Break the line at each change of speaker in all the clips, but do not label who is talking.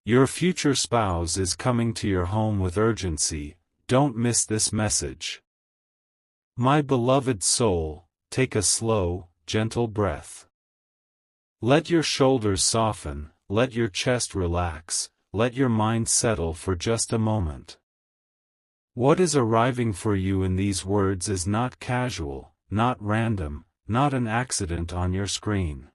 Your future spouse is coming to your home with urgency. Don't miss this message. My beloved soul, take a slow, gentle breath. Let your shoulders soften, let your chest relax, let your mind settle for just a moment. What is arriving for you in these words is not casual, not random, not an accident on your screen.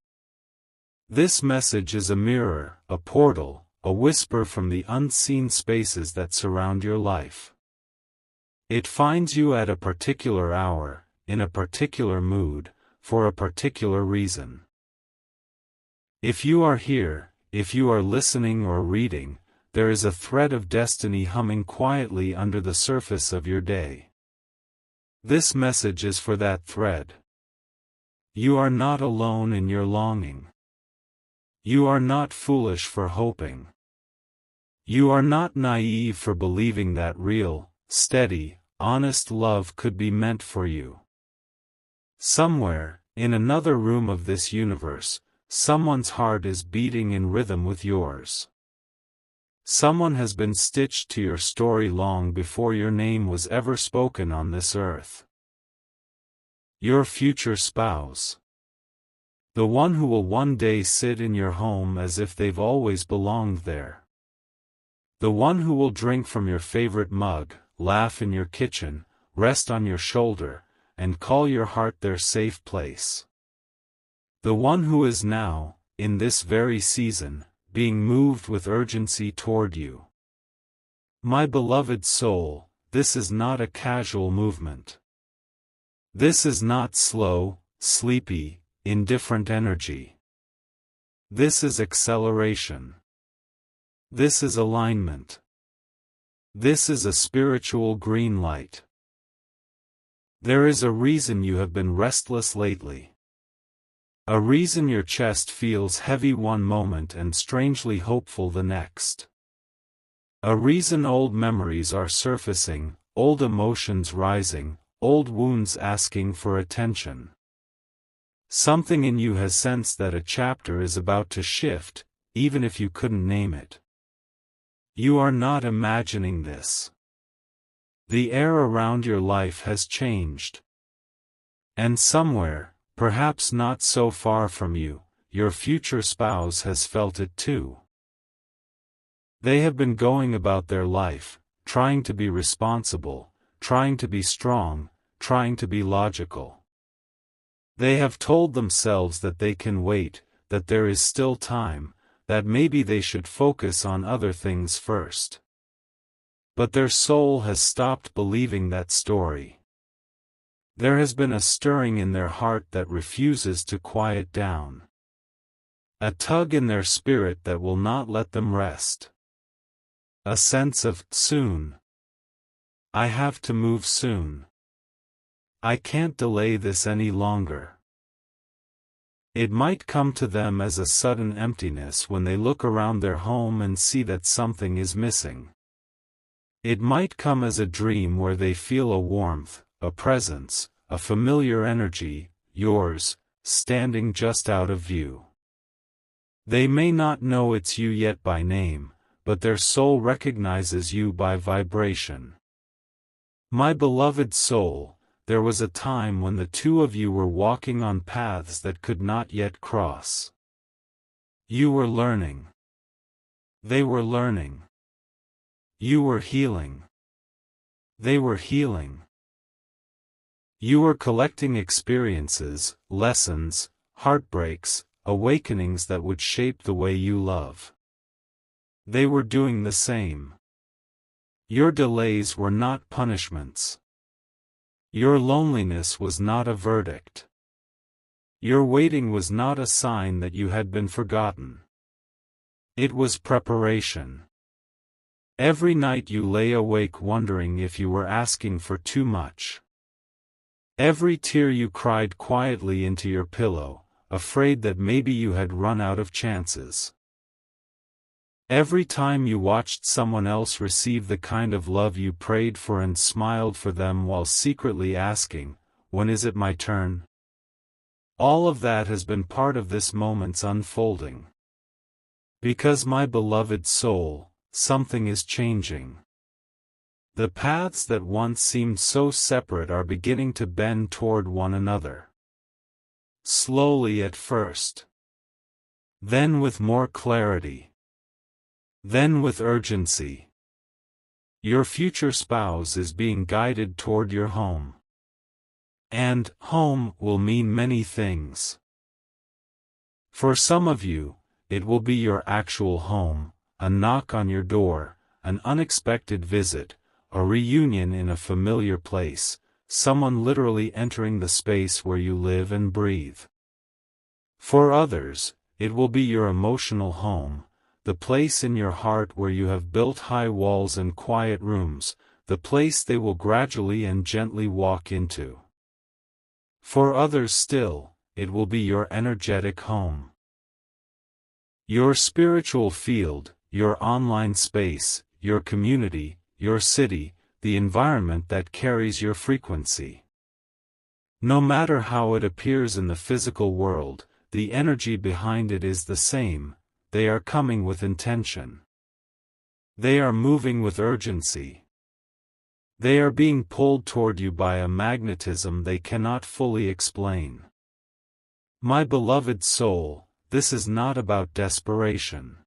This message is a mirror, a portal, a whisper from the unseen spaces that surround your life. It finds you at a particular hour, in a particular mood, for a particular reason. If you are here, if you are listening or reading, there is a thread of destiny humming quietly under the surface of your day. This message is for that thread. You are not alone in your longing. You are not foolish for hoping. You are not naive for believing that real, steady, honest love could be meant for you. Somewhere, in another room of this universe, someone's heart is beating in rhythm with yours. Someone has been stitched to your story long before your name was ever spoken on this earth. Your future spouse. The one who will one day sit in your home as if they've always belonged there. The one who will drink from your favorite mug, laugh in your kitchen, rest on your shoulder, and call your heart their safe place. The one who is now, in this very season, being moved with urgency toward you. My beloved soul, this is not a casual movement. This is not slow, sleepy, indifferent energy. This is acceleration. This is alignment. This is a spiritual green light. There is a reason you have been restless lately. A reason your chest feels heavy one moment and strangely hopeful the next. A reason old memories are surfacing, old emotions rising, old wounds asking for attention. Something in you has sensed that a chapter is about to shift, even if you couldn't name it. You are not imagining this. The air around your life has changed. And somewhere, perhaps not so far from you, your future spouse has felt it too. They have been going about their life, trying to be responsible, trying to be strong, trying to be logical. They have told themselves that they can wait, that there is still time, that maybe they should focus on other things first. But their soul has stopped believing that story. There has been a stirring in their heart that refuses to quiet down. A tug in their spirit that will not let them rest. A sense of, soon. I have to move soon. I can't delay this any longer. It might come to them as a sudden emptiness when they look around their home and see that something is missing. It might come as a dream where they feel a warmth, a presence, a familiar energy, yours, standing just out of view. They may not know it's you yet by name, but their soul recognizes you by vibration. My beloved soul, there was a time when the two of you were walking on paths that could not yet cross. You were learning. They were learning. You were healing. They were healing. You were collecting experiences, lessons, heartbreaks, awakenings that would shape the way you love. They were doing the same. Your delays were not punishments. Your loneliness was not a verdict. Your waiting was not a sign that you had been forgotten. It was preparation. Every night you lay awake wondering if you were asking for too much. Every tear you cried quietly into your pillow, afraid that maybe you had run out of chances. Every time you watched someone else receive the kind of love you prayed for and smiled for them while secretly asking, "When is it my turn?" All of that has been part of this moment's unfolding. Because my beloved soul, something is changing. The paths that once seemed so separate are beginning to bend toward one another. Slowly at first. Then with more clarity. Then with urgency. Your future spouse is being guided toward your home. And home will mean many things. For some of you, it will be your actual home, a knock on your door, an unexpected visit, a reunion in a familiar place, someone literally entering the space where you live and breathe. For others, it will be your emotional home, the place in your heart where you have built high walls and quiet rooms, the place they will gradually and gently walk into. For others still, it will be your energetic home. Your spiritual field, your online space, your community, your city, the environment that carries your frequency. No matter how it appears in the physical world, the energy behind it is the same. They are coming with intention. They are moving with urgency. They are being pulled toward you by a magnetism they cannot fully explain. My beloved soul, this is not about desperation.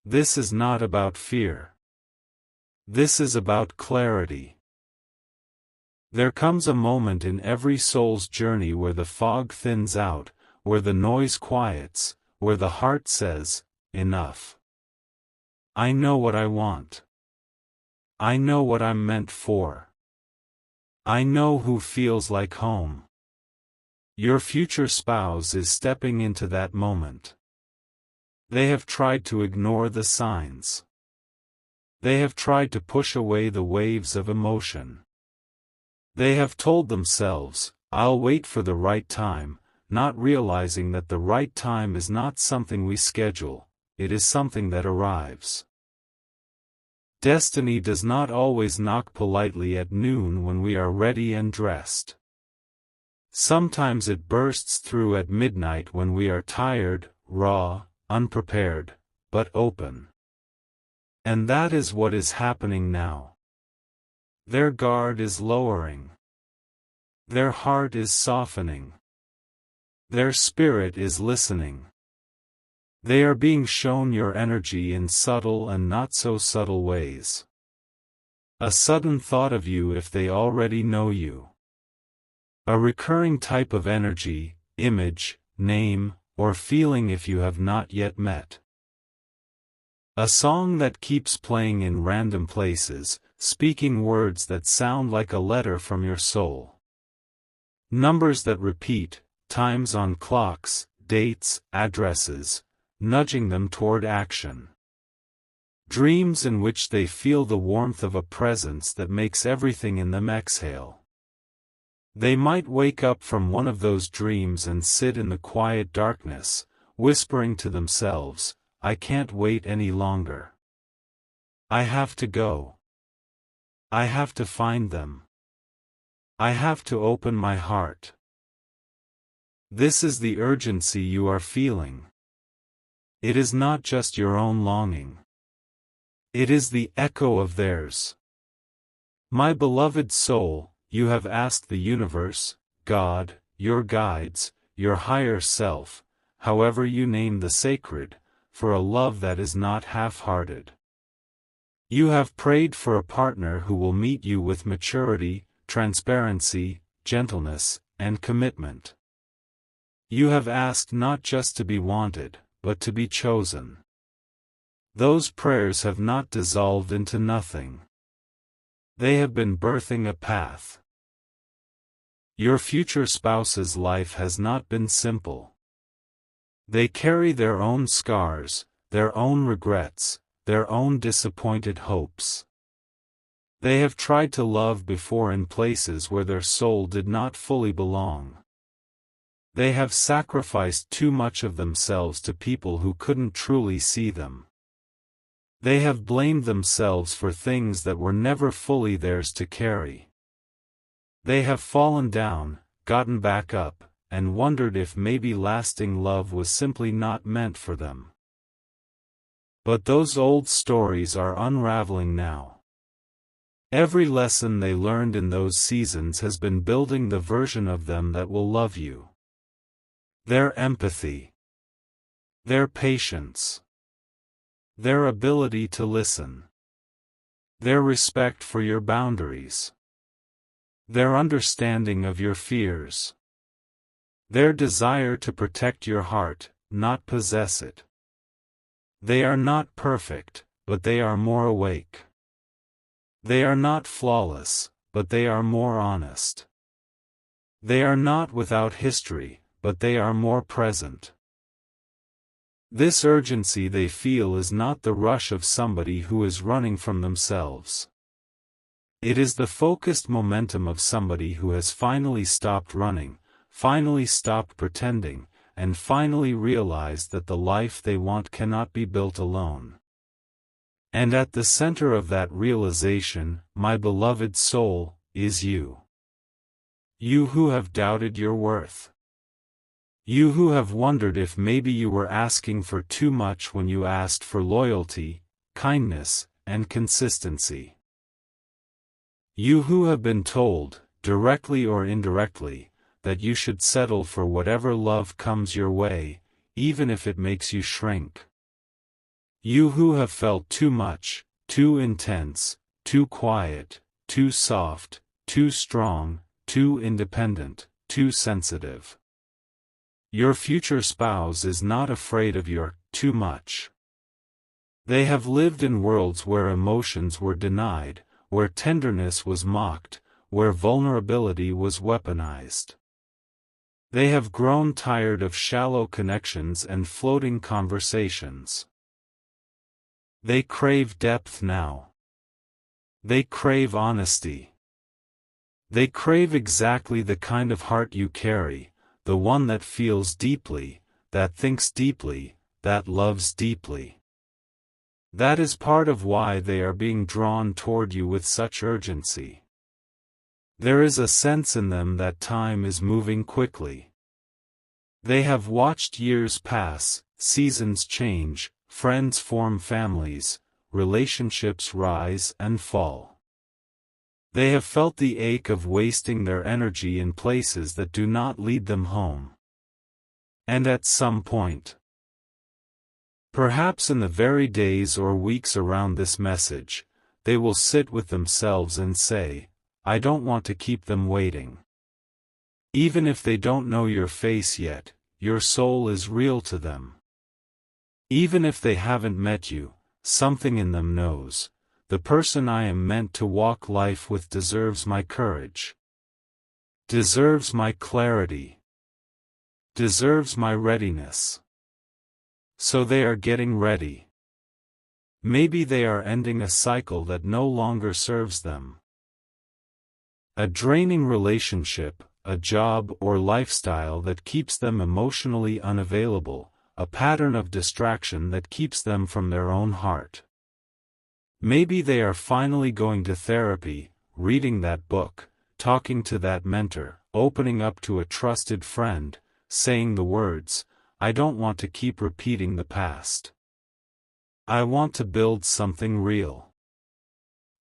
This is not about fear. This is about clarity. There comes a moment in every soul's journey where the fog thins out, where the noise quiets, where the heart says, enough. I know what I want. I know what I'm meant for. I know who feels like home. Your future spouse is stepping into that moment. They have tried to ignore the signs. They have tried to push away the waves of emotion. They have told themselves, I'll wait for the right time, not realizing that the right time is not something we schedule, it is something that arrives. Destiny does not always knock politely at noon when we are ready and dressed. Sometimes it bursts through at midnight when we are tired, raw, unprepared, but open. And that is what is happening now. Their guard is lowering. Their heart is softening. Their spirit is listening. They are being shown your energy in subtle and not so subtle ways. A sudden thought of you if they already know you. A recurring type of energy, image, name, or feeling if you have not yet met. A song that keeps playing in random places, speaking words that sound like a letter from your soul. Numbers that repeat, times on clocks, dates, addresses, nudging them toward action. Dreams in which they feel the warmth of a presence that makes everything in them exhale. They might wake up from one of those dreams and sit in the quiet darkness, whispering to themselves, I can't wait any longer. I have to go. I have to find them. I have to open my heart. This is the urgency you are feeling. It is not just your own longing. It is the echo of theirs. My beloved soul, you have asked the universe, God, your guides, your higher self, however you name the sacred, for a love that is not half-hearted. You have prayed for a partner who will meet you with maturity, transparency, gentleness, and commitment. You have asked not just to be wanted, but to be chosen. Those prayers have not dissolved into nothing. They have been birthing a path. Your future spouse's life has not been simple. They carry their own scars, their own regrets, their own disappointed hopes. They have tried to love before in places where their soul did not fully belong. They have sacrificed too much of themselves to people who couldn't truly see them. They have blamed themselves for things that were never fully theirs to carry. They have fallen down, gotten back up, and wondered if maybe lasting love was simply not meant for them. But those old stories are unraveling now. Every lesson they learned in those seasons has been building the version of them that will love you. Their empathy, their patience, their ability to listen, their respect for your boundaries, their understanding of your fears, their desire to protect your heart, not possess it. They are not perfect, but they are more awake. They are not flawless, but they are more honest. They are not without history, but they are more present. This urgency they feel is not the rush of somebody who is running from themselves. It is the focused momentum of somebody who has finally stopped running, finally stopped pretending, and finally realized that the life they want cannot be built alone. And at the center of that realization, my beloved soul, is you. You who have doubted your worth. You who have wondered if maybe you were asking for too much when you asked for loyalty, kindness, and consistency. You who have been told, directly or indirectly, that you should settle for whatever love comes your way, even if it makes you shrink. You who have felt too much, too intense, too quiet, too soft, too strong, too independent, too sensitive. Your future spouse is not afraid of your too much. They have lived in worlds where emotions were denied, where tenderness was mocked, where vulnerability was weaponized. They have grown tired of shallow connections and floating conversations. They crave depth now. They crave honesty. They crave exactly the kind of heart you carry, the one that feels deeply, that thinks deeply, that loves deeply. That is part of why they are being drawn toward you with such urgency. There is a sense in them that time is moving quickly. They have watched years pass, seasons change, friends form families, relationships rise and fall. They have felt the ache of wasting their energy in places that do not lead them home. And at some point, perhaps in the very days or weeks around this message, they will sit with themselves and say, I don't want to keep them waiting. Even if they don't know your face yet, your soul is real to them. Even if they haven't met you, something in them knows. The person I am meant to walk life with deserves my courage, deserves my clarity, deserves my readiness. So they are getting ready. Maybe they are ending a cycle that no longer serves them. A draining relationship, a job or lifestyle that keeps them emotionally unavailable, a pattern of distraction that keeps them from their own heart. Maybe they are finally going to therapy, reading that book, talking to that mentor, opening up to a trusted friend, saying the words, I don't want to keep repeating the past. I want to build something real.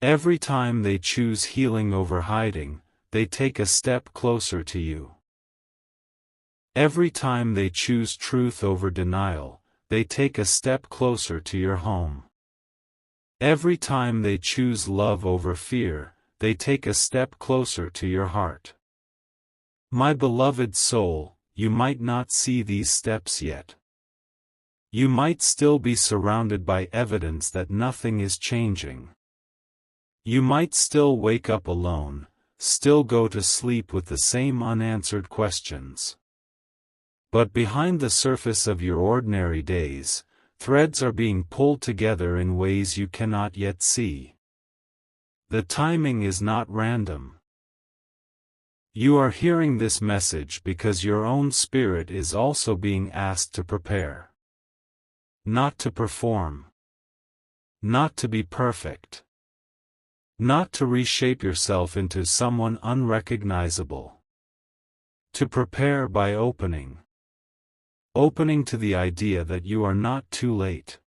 Every time they choose healing over hiding, they take a step closer to you. Every time they choose truth over denial, they take a step closer to your home. Every time they choose love over fear, they take a step closer to your heart. My beloved soul, you might not see these steps yet. You might still be surrounded by evidence that nothing is changing. You might still wake up alone, still go to sleep with the same unanswered questions. But behind the surface of your ordinary days, threads are being pulled together in ways you cannot yet see. The timing is not random. You are hearing this message because your own spirit is also being asked to prepare. Not to perform. Not to be perfect. Not to reshape yourself into someone unrecognizable. To prepare by opening. Opening to the idea that you are not too late.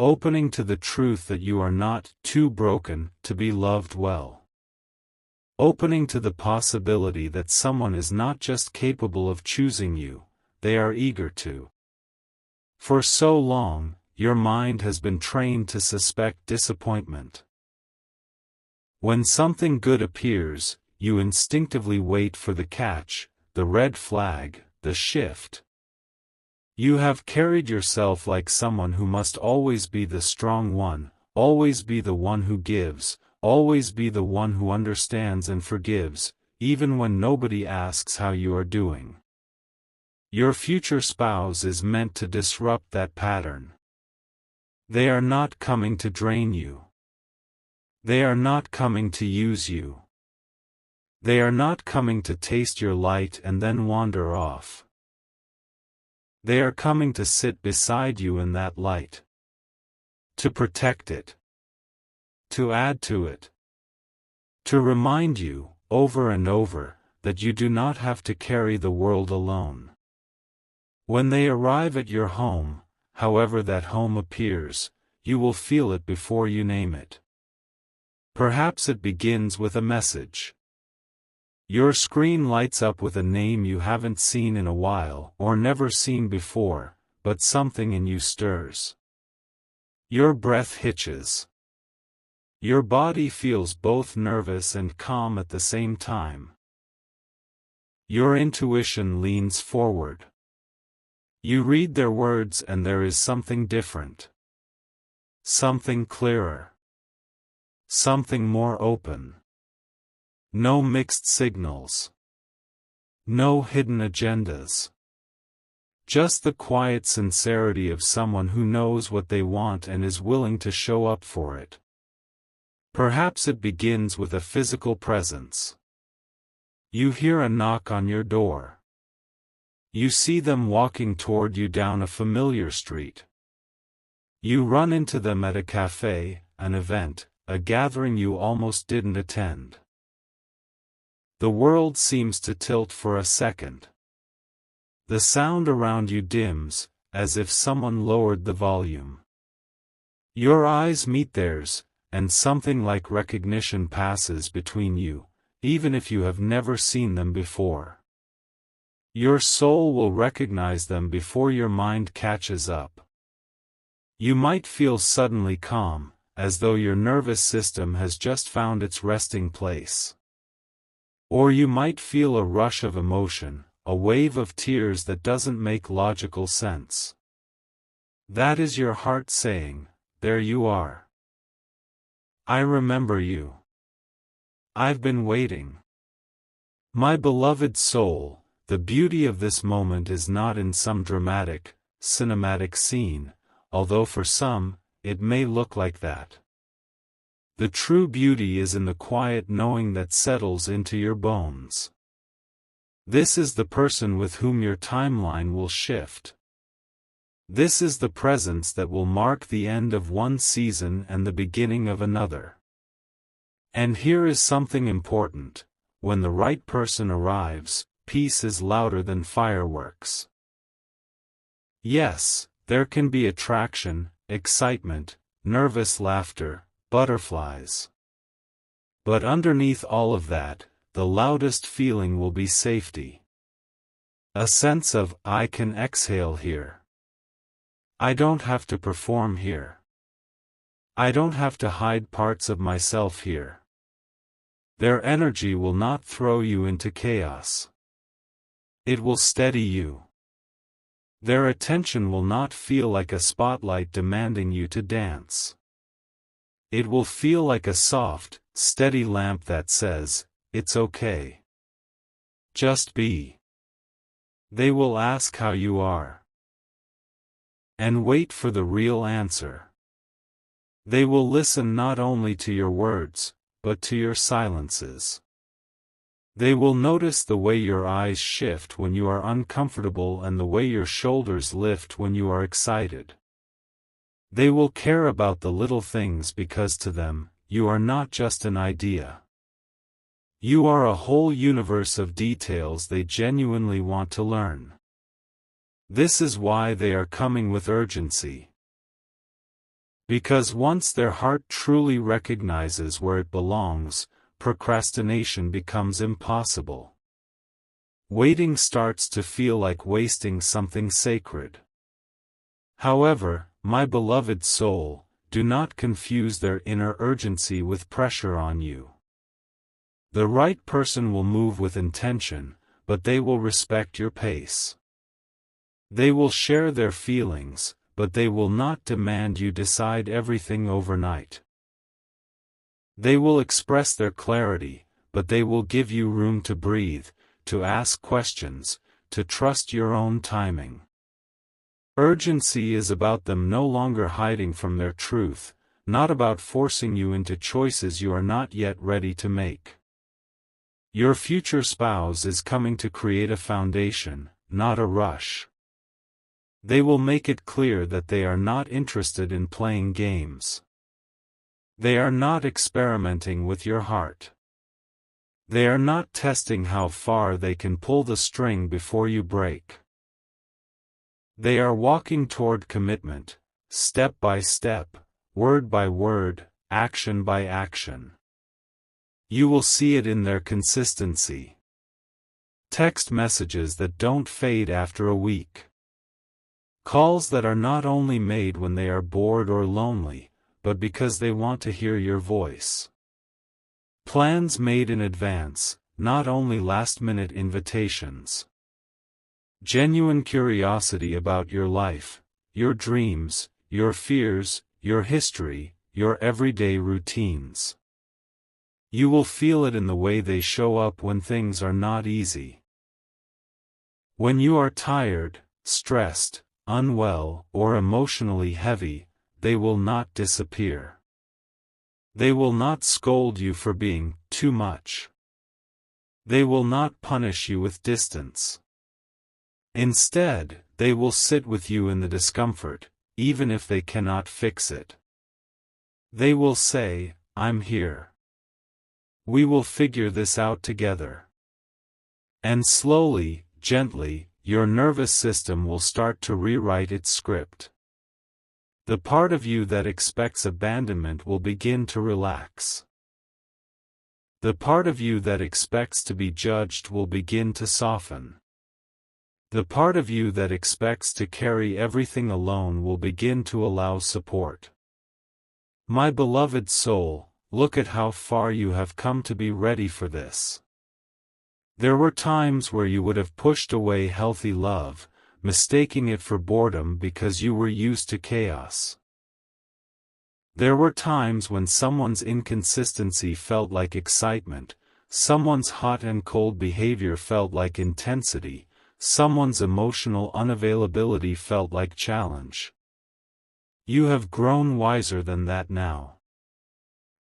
Opening to the truth that you are not too broken to be loved well. Opening to the possibility that someone is not just capable of choosing you, they are eager to. For so long, your mind has been trained to suspect disappointment. When something good appears, you instinctively wait for the catch, the red flag, the shift. You have carried yourself like someone who must always be the strong one, always be the one who gives, always be the one who understands and forgives, even when nobody asks how you are doing. Your future spouse is meant to disrupt that pattern. They are not coming to drain you. They are not coming to use you. They are not coming to taste your light and then wander off. They are coming to sit beside you in that light. To protect it. To add to it. To remind you, over and over, that you do not have to carry the world alone. When they arrive at your home, however that home appears, you will feel it before you name it. Perhaps it begins with a message. Your screen lights up with a name you haven't seen in a while or never seen before, but something in you stirs. Your breath hitches. Your body feels both nervous and calm at the same time. Your intuition leans forward. You read their words and there is something different. Something clearer. Something more open. No mixed signals. No hidden agendas. Just the quiet sincerity of someone who knows what they want and is willing to show up for it. Perhaps it begins with a physical presence. You hear a knock on your door. You see them walking toward you down a familiar street. You run into them at a cafe, an event, a gathering you almost didn't attend. The world seems to tilt for a second. The sound around you dims, as if someone lowered the volume. Your eyes meet theirs, and something like recognition passes between you, even if you have never seen them before. Your soul will recognize them before your mind catches up. You might feel suddenly calm, as though your nervous system has just found its resting place. Or you might feel a rush of emotion, a wave of tears that doesn't make logical sense. That is your heart saying, "There you are. I remember you. I've been waiting." My beloved soul, the beauty of this moment is not in some dramatic, cinematic scene, although for some, it may look like that. The true beauty is in the quiet knowing that settles into your bones. This is the person with whom your timeline will shift. This is the presence that will mark the end of one season and the beginning of another. And here is something important: when the right person arrives, peace is louder than fireworks. Yes, there can be attraction, excitement, nervous laughter, butterflies. But underneath all of that, the loudest feeling will be safety. A sense of, I can exhale here. I don't have to perform here. I don't have to hide parts of myself here. Their energy will not throw you into chaos. It will steady you. Their attention will not feel like a spotlight demanding you to dance. It will feel like a soft, steady lamp that says, "It's okay. Just be." They will ask how you are. And wait for the real answer. They will listen not only to your words, but to your silences. They will notice the way your eyes shift when you are uncomfortable and the way your shoulders lift when you are excited. They will care about the little things because to them, you are not just an idea. You are a whole universe of details they genuinely want to learn. This is why they are coming with urgency. Because once their heart truly recognizes where it belongs, procrastination becomes impossible. Waiting starts to feel like wasting something sacred. However, my beloved soul, do not confuse their inner urgency with pressure on you. The right person will move with intention, but they will respect your pace. They will share their feelings, but they will not demand you decide everything overnight. They will express their clarity, but they will give you room to breathe, to ask questions, to trust your own timing. Urgency is about them no longer hiding from their truth, not about forcing you into choices you are not yet ready to make. Your future spouse is coming to create a foundation, not a rush. They will make it clear that they are not interested in playing games. They are not experimenting with your heart. They are not testing how far they can pull the string before you break. They are walking toward commitment, step by step, word by word, action by action. You will see it in their consistency. Text messages that don't fade after a week. Calls that are not only made when they are bored or lonely, but because they want to hear your voice. Plans made in advance, not only last-minute invitations. Genuine curiosity about your life, your dreams, your fears, your history, your everyday routines. You will feel it in the way they show up when things are not easy. When you are tired, stressed, unwell, or emotionally heavy, they will not disappear. They will not scold you for being too much. They will not punish you with distance. Instead, they will sit with you in the discomfort, even if they cannot fix it. They will say, "I'm here. We will figure this out together." And slowly, gently, your nervous system will start to rewrite its script. The part of you that expects abandonment will begin to relax. The part of you that expects to be judged will begin to soften. The part of you that expects to carry everything alone will begin to allow support. My beloved soul, look at how far you have come to be ready for this. There were times where you would have pushed away healthy love, mistaking it for boredom because you were used to chaos. There were times when someone's inconsistency felt like excitement, someone's hot and cold behavior felt like intensity, someone's emotional unavailability felt like challenge. You have grown wiser than that now.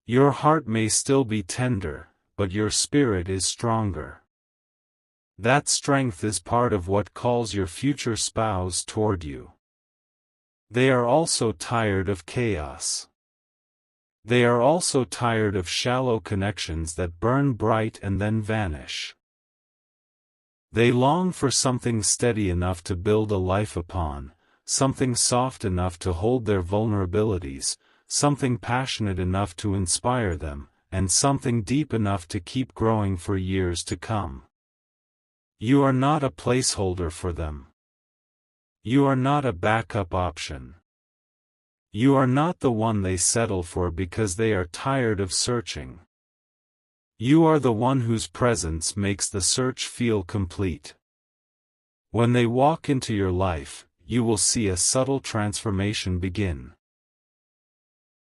Your heart may still be tender, but your spirit is stronger. That strength is part of what calls your future spouse toward you. They are also tired of chaos. They are also tired of shallow connections that burn bright and then vanish. They long for something steady enough to build a life upon, something soft enough to hold their vulnerabilities, something passionate enough to inspire them, and something deep enough to keep growing for years to come. You are not a placeholder for them. You are not a backup option. You are not the one they settle for because they are tired of searching. You are the one whose presence makes the search feel complete. When they walk into your life, you will see a subtle transformation begin.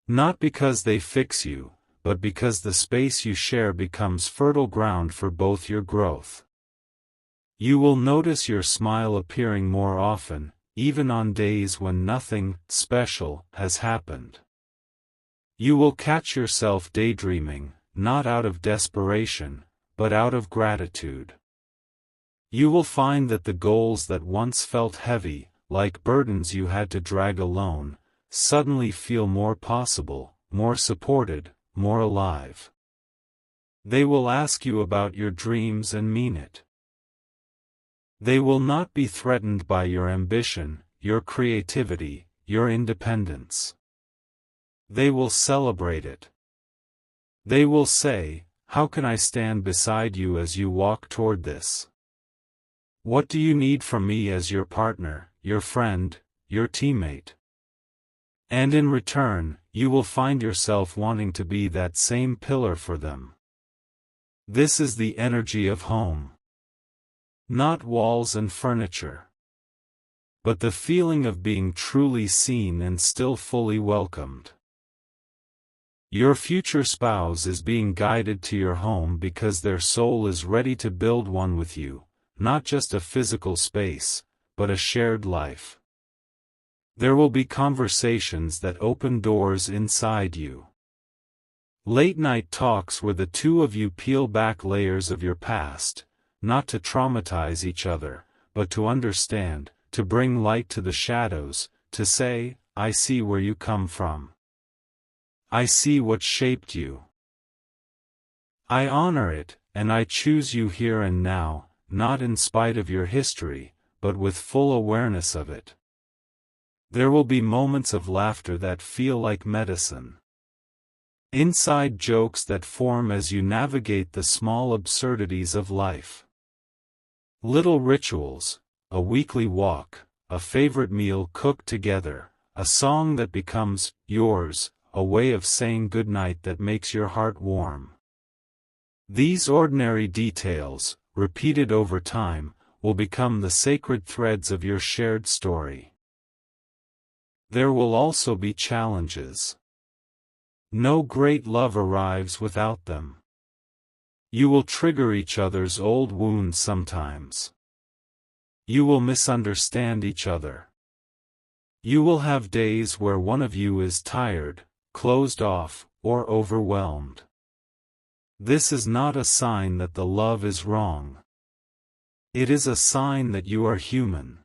Not because they fix you, but because the space you share becomes fertile ground for both your growth. You will notice your smile appearing more often, even on days when nothing special has happened. You will catch yourself daydreaming, not out of desperation, but out of gratitude. You will find that the goals that once felt heavy, like burdens you had to drag alone, suddenly feel more possible, more supported, more alive. They will ask you about your dreams and mean it. They will not be threatened by your ambition, your creativity, your independence. They will celebrate it. They will say, "How can I stand beside you as you walk toward this? What do you need from me as your partner, your friend, your teammate?" And in return, you will find yourself wanting to be that same pillar for them. This is the energy of home. Not walls and furniture, but the feeling of being truly seen and still fully welcomed. Your future spouse is being guided to your home because their soul is ready to build one with you, not just a physical space, but a shared life. There will be conversations that open doors inside you. Late-night talks where the two of you peel back layers of your past, not to traumatize each other, but to understand, to bring light to the shadows, to say, "I see where you come from. I see what shaped you. I honor it, and I choose you here and now, not in spite of your history, but with full awareness of it." There will be moments of laughter that feel like medicine. Inside jokes that form as you navigate the small absurdities of life. Little rituals, a weekly walk, a favorite meal cooked together, a song that becomes yours, a way of saying goodnight that makes your heart warm. These ordinary details, repeated over time, will become the sacred threads of your shared story. There will also be challenges. No great love arrives without them. You will trigger each other's old wounds sometimes. You will misunderstand each other. You will have days where one of you is tired, closed off, or overwhelmed. This is not a sign that the love is wrong. It is a sign that you are human.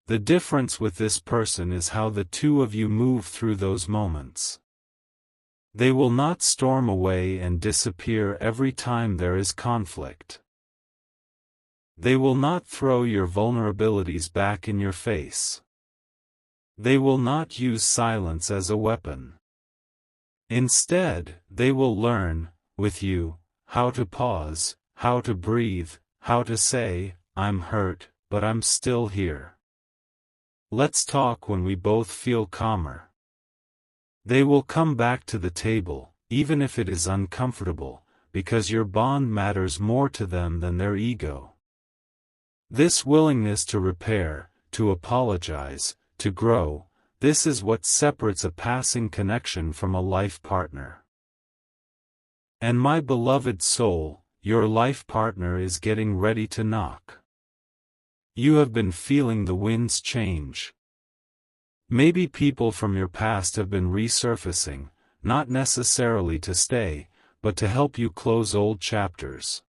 The difference with this person is how the two of you move through those moments. They will not storm away and disappear every time there is conflict. They will not throw your vulnerabilities back in your face. They will not use silence as a weapon. Instead, they will learn, with you, how to pause, how to breathe, how to say, "I'm hurt, but I'm still here. Let's talk when we both feel calmer." They will come back to the table, even if it is uncomfortable, because your bond matters more to them than their ego. This willingness to repair, to apologize, to grow, this is what separates a passing connection from a life partner. And my beloved soul, your life partner is getting ready to knock. You have been feeling the winds change. Maybe people from your past have been resurfacing, not necessarily to stay, but to help you close old chapters.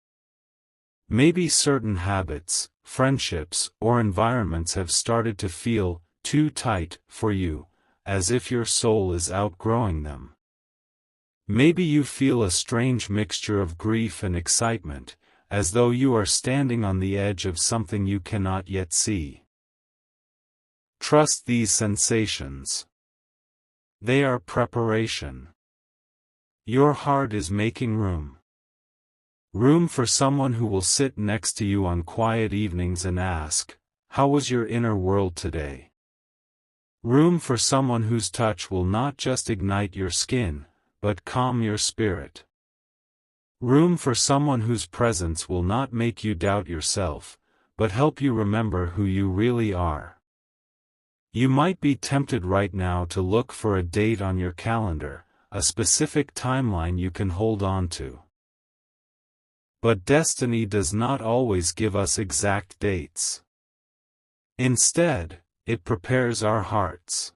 Maybe certain habits, friendships, or environments have started to feel too tight for you, as if your soul is outgrowing them. Maybe you feel a strange mixture of grief and excitement, as though you are standing on the edge of something you cannot yet see. Trust these sensations. They are preparation. Your heart is making room. Room for someone who will sit next to you on quiet evenings and ask, "How was your inner world today?" Room for someone whose touch will not just ignite your skin, but calm your spirit. Room for someone whose presence will not make you doubt yourself, but help you remember who you really are. You might be tempted right now to look for a date on your calendar, a specific timeline you can hold on to. But destiny does not always give us exact dates. Instead, it prepares our hearts.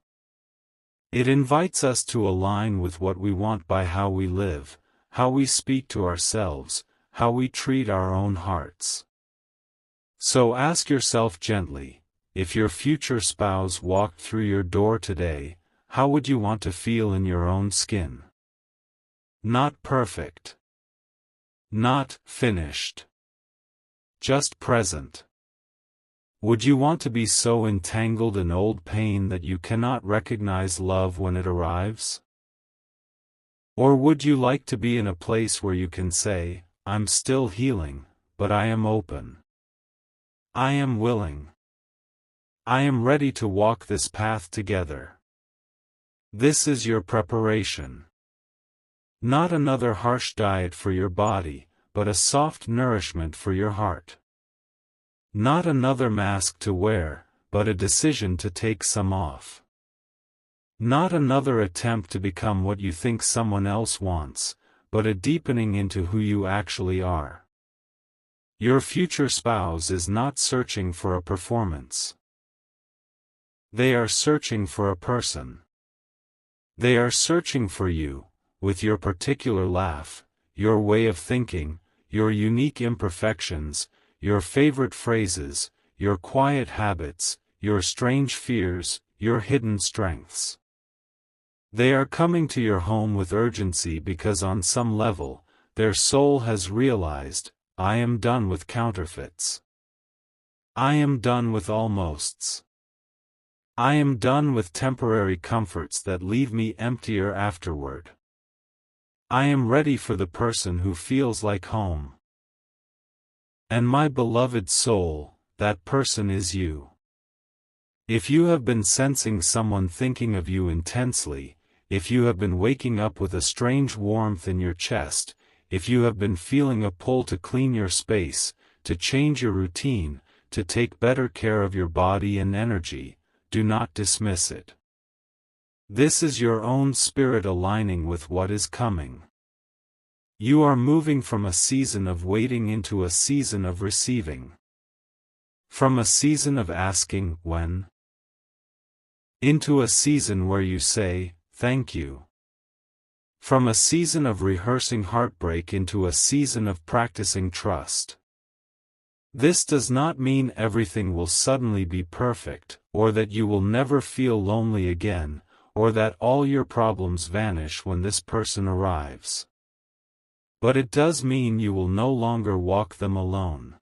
It invites us to align with what we want by how we live, how we speak to ourselves, how we treat our own hearts. So ask yourself gently, if your future spouse walked through your door today, how would you want to feel in your own skin? Not perfect. Not finished. Just present. Would you want to be so entangled in old pain that you cannot recognize love when it arrives? Or would you like to be in a place where you can say, I'm still healing, but I am open. I am willing. I am ready to walk this path together. This is your preparation. Not another harsh diet for your body, but a soft nourishment for your heart. Not another mask to wear, but a decision to take some off. Not another attempt to become what you think someone else wants, but a deepening into who you actually are. Your future spouse is not searching for a performance. They are searching for a person. They are searching for you, with your particular laugh, your way of thinking, your unique imperfections, your favorite phrases, your quiet habits, your strange fears, your hidden strengths. They are coming to your home with urgency because on some level, their soul has realized, I am done with counterfeits. I am done with almosts. I am done with temporary comforts that leave me emptier afterward. I am ready for the person who feels like home. And my beloved soul, that person is you. If you have been sensing someone thinking of you intensely, if you have been waking up with a strange warmth in your chest, if you have been feeling a pull to clean your space, to change your routine, to take better care of your body and energy, do not dismiss it. This is your own spirit aligning with what is coming. You are moving from a season of waiting into a season of receiving. From a season of asking, when? Into a season where you say, thank you. From a season of rehearsing heartbreak into a season of practicing trust. This does not mean everything will suddenly be perfect, or that you will never feel lonely again, or that all your problems vanish when this person arrives. But it does mean you will no longer walk them alone.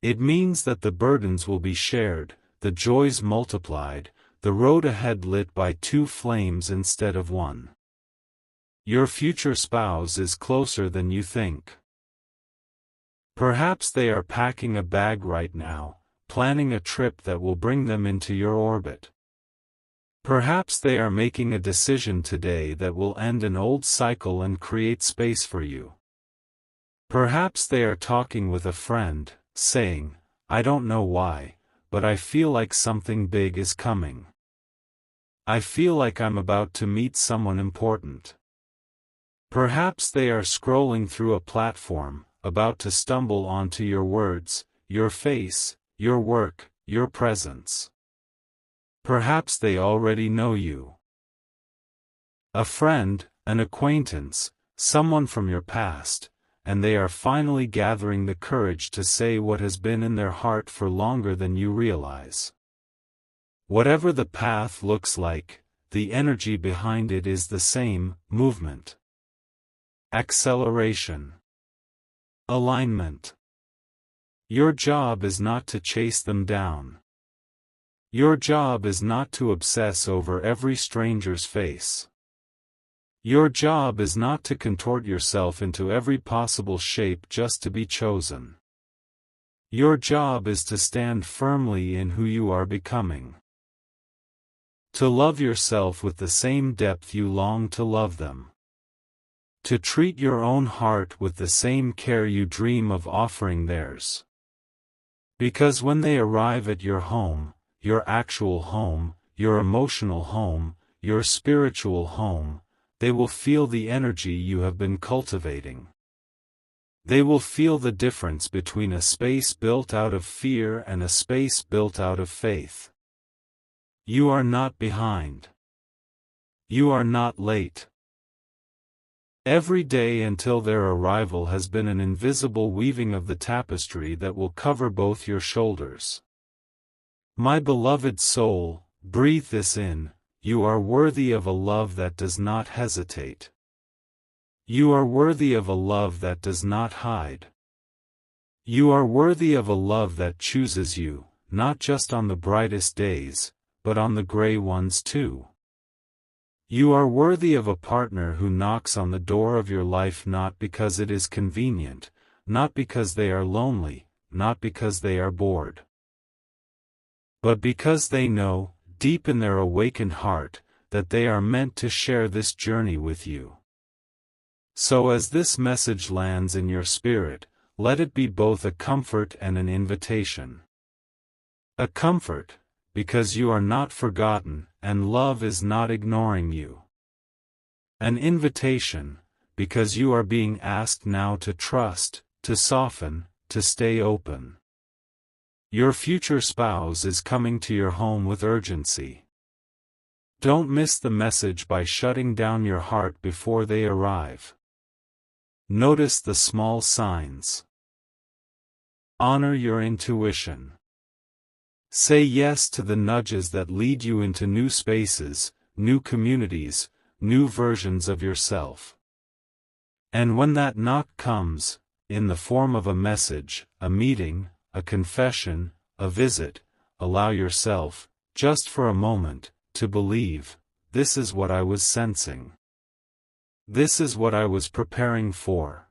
It means that the burdens will be shared, the joys multiplied, the road ahead lit by two flames instead of one. Your future spouse is closer than you think. Perhaps they are packing a bag right now, planning a trip that will bring them into your orbit. Perhaps they are making a decision today that will end an old cycle and create space for you. Perhaps they are talking with a friend, saying, I don't know why, but I feel like something big is coming. I feel like I'm about to meet someone important. Perhaps they are scrolling through a platform, about to stumble onto your words, your face, your work, your presence. Perhaps they already know you. A friend, an acquaintance, someone from your past, and they are finally gathering the courage to say what has been in their heart for longer than you realize. Whatever the path looks like, the energy behind it is the same: movement, acceleration, alignment. Your job is not to chase them down. Your job is not to obsess over every stranger's face. Your job is not to contort yourself into every possible shape just to be chosen. Your job is to stand firmly in who you are becoming. To love yourself with the same depth you long to love them. To treat your own heart with the same care you dream of offering theirs. Because when they arrive at your home, your actual home, your emotional home, your spiritual home, they will feel the energy you have been cultivating. They will feel the difference between a space built out of fear and a space built out of faith. You are not behind. You are not late. Every day until their arrival has been an invisible weaving of the tapestry that will cover both your shoulders. My beloved soul, breathe this in: you are worthy of a love that does not hesitate. You are worthy of a love that does not hide. You are worthy of a love that chooses you, not just on the brightest days, but on the gray ones too. You are worthy of a partner who knocks on the door of your life not because it is convenient, not because they are lonely, not because they are bored, but because they know, deep in their awakened heart, that they are meant to share this journey with you. So as this message lands in your spirit, let it be both a comfort and an invitation. A comfort, because you are not forgotten, and love is not ignoring you. An invitation, because you are being asked now to trust, to soften, to stay open. Your future spouse is coming to your home with urgency. Don't miss the message by shutting down your heart before they arrive. Notice the small signs. Honor your intuition. Say yes to the nudges that lead you into new spaces, new communities, new versions of yourself. And when that knock comes, in the form of a message, a meeting, a confession, a visit, allow yourself, just for a moment, to believe, this is what I was sensing. This is what I was preparing for.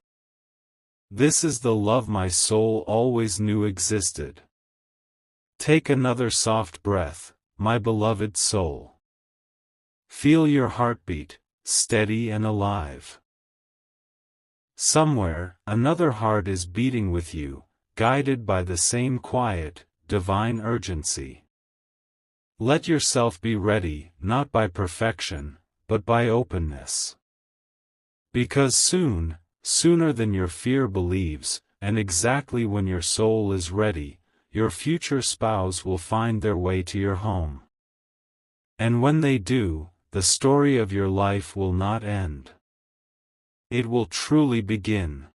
This is the love my soul always knew existed. Take another soft breath, my beloved soul. Feel your heartbeat, steady and alive. Somewhere, another heart is beating with you, guided by the same quiet, divine urgency. Let yourself be ready, not by perfection, but by openness. Because soon, sooner than your fear believes, and exactly when your soul is ready, your future spouse will find their way to your home. And when they do, the story of your life will not end. It will truly begin.